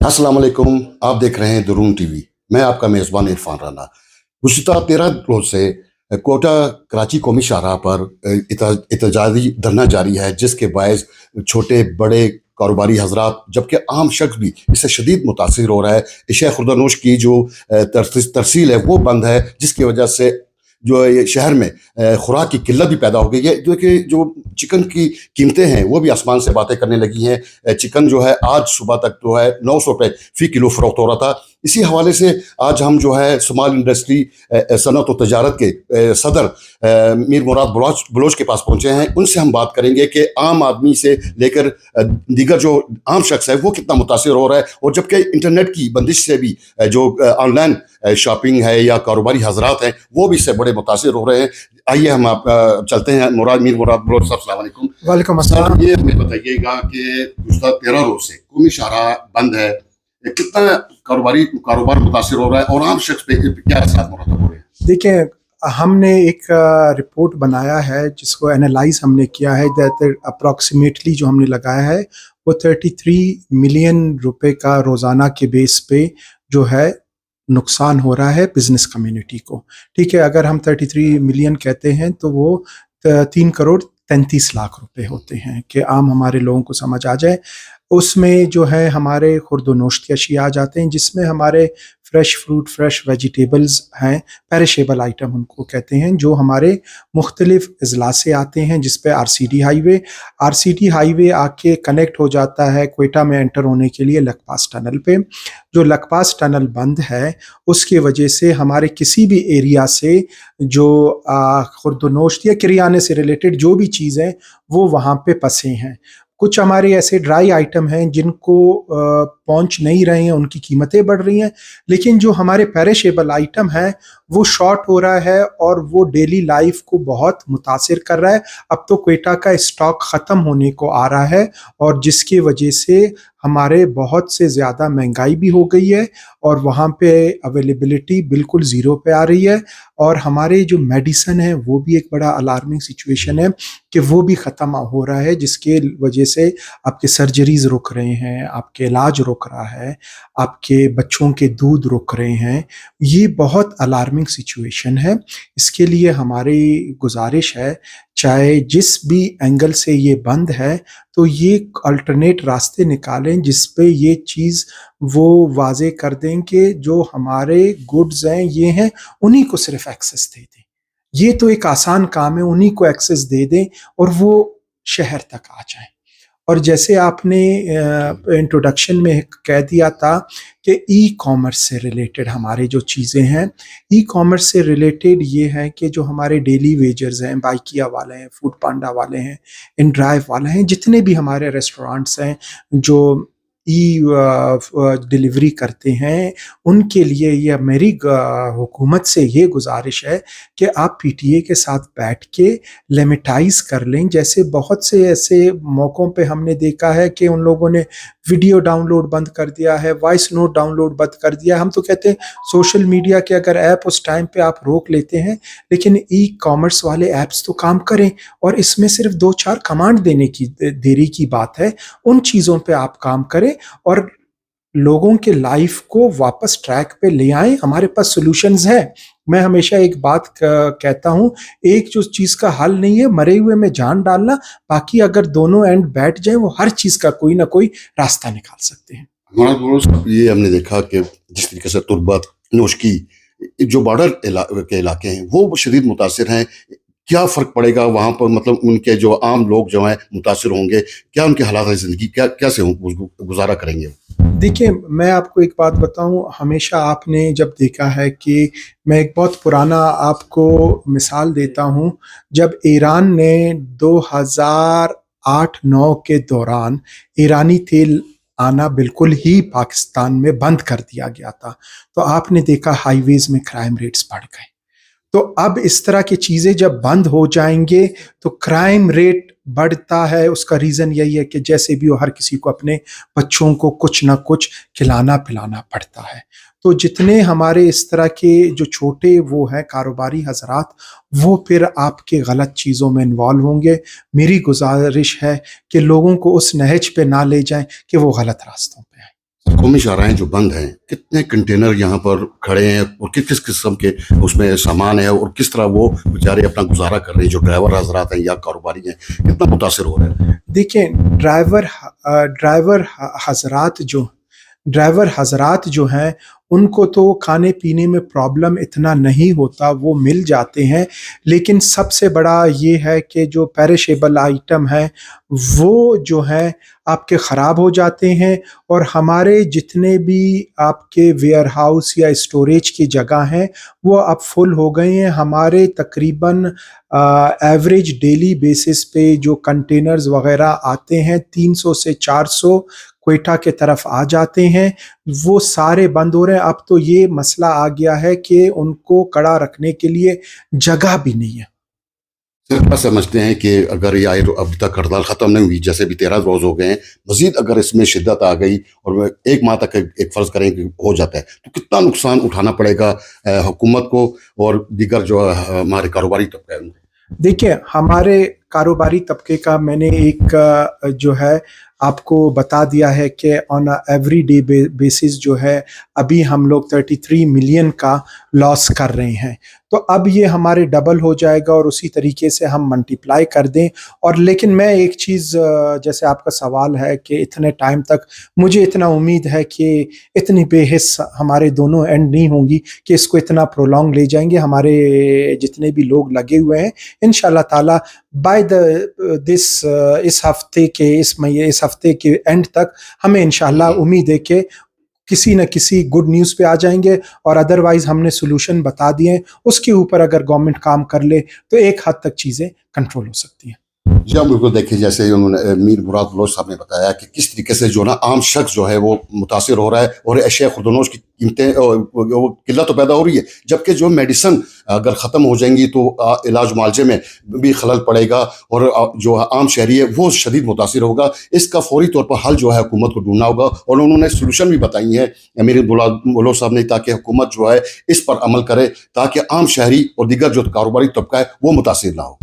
अस्सलाम वालेकुम। आप देख रहे हैं दरून टीवी। मैं आपका मेज़बान इरफान राना। गुज़िश्ता 13 रोज़ से कोटा कराची कौमी शाहराह पर एहतजाजी धरना जारी है, जिसके बायस छोटे बड़े कारोबारी हजरात जबकि आम शख्स भी इससे शदीद मुतासिर हो रहा है। एशिया खुर्दनोश की जो तरसील है वो बंद है, जिसकी वजह से जो है ये शहर में खुराक की किल्लत भी पैदा हो गई है। जो कि जो चिकन की कीमतें हैं वो भी आसमान से बातें करने लगी हैं। चिकन जो है आज सुबह तक जो है 900 रुपये फ़ी किलो फ़रोख्त हो रहा था। इसी हवाले से आज हम जो है स्मॉल इंडस्ट्री सनत और तजारत के सदर मीर मुराद बलोच के पास पहुँचे हैं। उनसे हम बात करेंगे कि आम आदमी से लेकर दीगर जो आम शख्स है वो कितना मुतासिर हो रहा है, और जबकि इंटरनेट की बंदिश से भी जो ऑनलाइन शॉपिंग है या कारोबारी हजरात हैं वो भी इससे बड़े मुतासिर हो रहे हैं। आइए हम आप चलते हैं। मीर मुराद बलोच साहब, अस्सलाम वालेकुम। वालेकुम सर, अस्सलाम। ये हमें बताइएगा कि गुज़िश्ता 13 रोज से कौमी शाहराह बंद है, कितना कारोबार मुतासिर हो रहा है और आम शख्स पे क्या असर मुरतब हो रहे हैं? देखिए, हमने एक रिपोर्ट बनाया है जिसको एनालाइज हमने किया है। दैट अप्रॉक्सीमेटली जो हमने लगाया है वो 33 मिलियन रुपए का रोज़ाना के बेस पे जो है नुकसान हो रहा है बिजनेस कम्युनिटी को। ठीक है, अगर हम 33 मिलियन कहते हैं तो वो 3 करोड़ 33 लाख रुपए होते हैं, कि आम हमारे लोगों को समझ आ जाए। उसमें जो है हमारे खुर्द-व-नोश्त के अशिया आ जाते हैं, जिसमें हमारे फ्रेश फ्रूट, फ्रेश वेजिटेबल्स हैं, पेरिशेबल आइटम उनको कहते हैं, जो हमारे मुख्तलिफ अज़ला से आते हैं, जिस पे आरसीटी हाईवे आके कनेक्ट हो जाता है क्वेटा में एंटर होने के लिए लकपास टनल पे। जो लकपास टनल बंद है उसकी वजह से हमारे किसी भी एरिया से जो खुर्द-व-नोश्त या किरियाने से रिलेटेड जो भी चीज़ें वो वहाँ पे फंसे हैं। कुछ हमारे ऐसे ड्राई आइटम हैं जिनको पहुंच नहीं रहे हैं, उनकी कीमतें बढ़ रही हैं, लेकिन जो हमारे पेरिशेबल आइटम हैं वो शॉर्ट हो रहा है और वो डेली लाइफ को बहुत मुतासिर कर रहा है। अब तो क्वेटा का स्टॉक ख़त्म होने को आ रहा है, और जिसकी वजह से हमारे बहुत से ज़्यादा महंगाई भी हो गई है और वहाँ पे अवेलेबिलिटी बिल्कुल ज़ीरो पे आ रही है। और हमारे जो मेडिसन है वो भी एक बड़ा अलार्मिंग सिचुएशन है कि वो भी ख़त्म हो रहा है, जिसके वजह से आपके सर्जरीज़ रुक रहे हैं, आपके इलाज रुक रहा है, आपके बच्चों के दूध रुक रहे हैं। ये बहुत अलार्मिंग सिचुएशन है। इसके लिए हमारी गुजारिश है, चाहे जिस भी एंगल से ये बंद है, तो ये अल्टरनेट रास्ते निकालें जिस पे ये चीज़ वो वाज़े कर दें कि जो हमारे गुड्स हैं ये हैं, उन्हीं को सिर्फ एक्सेस दे दें। ये तो एक आसान काम है, उन्हीं को एक्सेस दे दें और वो शहर तक आ जाएं। और जैसे आपने इंट्रोडक्शन में कह दिया था कि ई कॉमर्स से रिलेटेड हमारे जो चीज़ें हैं, ई कॉमर्स से रिलेटेड ये है कि जो हमारे डेली वेजर्स हैं, बाइकिया वाले हैं, फूड पांडा वाले हैं, इनड्राइव वाले हैं, जितने भी हमारे रेस्टोरेंट्स हैं जो ई डिलीवरी करते हैं, उनके लिए ये मेरी हुकूमत से ये गुजारिश है कि आप पीटीए के साथ बैठ के लिमिटाइज कर लें। जैसे बहुत से ऐसे मौक़ों पे हमने देखा है कि उन लोगों ने वीडियो डाउनलोड बंद कर दिया है, वॉइस नोट डाउनलोड बंद कर दिया। हम तो कहते हैं सोशल मीडिया के अगर ऐप उस टाइम पे आप रोक लेते हैं, लेकिन ई कॉमर्स वाले ऐप्स तो काम करें, और इसमें सिर्फ 2-4 कमांड देने की देरी की बात है। उन चीज़ों पे आप काम करें और लोगों के लाइफ को वापस ट्रैक पे ले आएं। हमारे पास सॉल्यूशंस हैं। मैं हमेशा एक बात कहता हूँ, एक जो चीज़ का हल नहीं है मरे हुए में जान डालना, बाकी अगर दोनों एंड बैठ जाएं वो हर चीज़ का कोई ना कोई रास्ता निकाल सकते हैं। ये हमने देखा कि जिस तरीके से तुर्बत नोश की जो बॉर्डर के इलाके हैं वो शदीद मुतासिर हैं। क्या फ़र्क पड़ेगा वहाँ पर, मतलब उनके जो आम लोग जो हैं मुतासिर होंगे, क्या उनके हालात ज़िंदगी कैसे गुजारा करेंगे? देखिए, मैं आपको एक बात बताऊँ, हमेशा आपने जब देखा है कि मैं एक बहुत पुराना आपको मिसाल देता हूँ, जब ईरान ने 2008-9 के दौरान ईरानी तेल आना बिल्कुल ही पाकिस्तान में बंद कर दिया गया था, तो आपने देखा हाईवेज़ में क्राइम रेट्स बढ़ गए। तो अब इस तरह की चीज़ें जब बंद हो जाएंगे तो क्राइम रेट बढ़ता है। उसका रीज़न यही है कि जैसे भी हो हर किसी को अपने बच्चों को कुछ ना कुछ खिलाना पिलाना पड़ता है। तो जितने हमारे इस तरह के जो छोटे वो हैं कारोबारी हजरात, वो फिर आपके गलत चीज़ों में इन्वॉल्व होंगे। मेरी गुजारिश है कि लोगों को उस नहज पे ना ले जाएं कि वो गलत रास्तों पे आए। कौमी शाहराहें जो बंद हैं, कितने कंटेनर यहाँ पर खड़े हैं और किस किस किस्म के उसमें सामान है और किस तरह वो बेचारे अपना गुजारा कर रहे हैं, जो ड्राइवर हजरात हैं या कारोबारी हैं, कितना मुतासर हो रहे हैं? देखिए, हज़रात जो ड्राइवर हज़रात जो हैं, उनको तो खाने-पीने में प्रॉब्लम इतना नहीं होता, वो मिल जाते हैं। लेकिन सबसे बड़ा ये है कि जो पेरिशेबल आइटम हैं, वो जो हैं आपके ख़राब हो जाते हैं और हमारे जितने भी आपके वेयरहाउस या स्टोरेज की जगह हैं, वो अब फुल हो गए हैं। हमारे तकरीबन एवरेज डेली बेसिस पे जो कंटेनर्स वग़ैरह आते हैं, 300 से 400 क्वेटा के तरफ आ जाते हैं, वो सारे बंद हो रहे हैं। अब तो ये मसला आ गया है कि उनको कड़ा रखने के लिए जगह भी नहीं है। सिर्फ बस समझते हैं कि अगर ये आए तो अभी तक हड़ताल ख़त्म नहीं हुई, जैसे भी 13 रोज़ हो गए हैं, मज़ीद अगर इसमें शिद्दत आ गई और 1 माह तक एक फ़र्ज़ करें कि हो जाता है, तो कितना नुकसान उठाना पड़ेगा हुकूमत को और दीगर जो हमारे कारोबारी तबका है उनको? देखिए, हमारे कारोबारी तबके का मैंने एक जो है आपको बता दिया है कि on a every day basis जो है अभी हम लोग 33 मिलियन का लॉस कर रहे हैं। तो अब ये हमारे डबल हो जाएगा और उसी तरीके से हम मल्टीप्लाई कर दें। और लेकिन मैं एक चीज़ जैसे आपका सवाल है कि इतने टाइम तक, मुझे इतना उम्मीद है कि इतनी बेहिस हमारे दोनों एंड नहीं होंगी कि इसको इतना प्रोलॉन्ग ले जाएँगे। हमारे जितने भी लोग लगे हुए हैं, इंशाअल्लाह ताला बाय इस हफ्ते के एंड तक हमें इंशाअल्लाह उम्मीद है कि किसी न किसी गुड न्यूज़ पे आ जाएंगे। और अदरवाइज हमने सोल्यूशन बता दिए हैं, उसके ऊपर अगर गवर्नमेंट काम कर ले तो एक हद तक चीज़ें कंट्रोल हो सकती हैं। जी हाँ, बिल्कुल। देखिए, जैसे उन्होंने मीर मुराद बलोच साहब ने बताया कि किस तरीके से जो ना आम शख्स जो है वो मुतासिर हो रहा है और अशिया खुर्दनोश की कीमतें वो किल्लत तो पैदा हो रही है, जबकि जो मेडिसिन अगर ख़त्म हो जाएंगी तो इलाज मुआलजे में भी खलल पड़ेगा और जो आम शहरी है वो शदीद मुतासिर होगा। इसका फौरी तौर पर हल जो है हुकूमत को ढूंढना होगा और उन्होंने सोल्यूशन भी बताई हैं मीर बलोच साहब ने, ताकि हुकूमत जो है इस पर अमल करे ताकि आम शहरी और दीगर जो कारोबारी तबका है वो मुतासिर ना हो।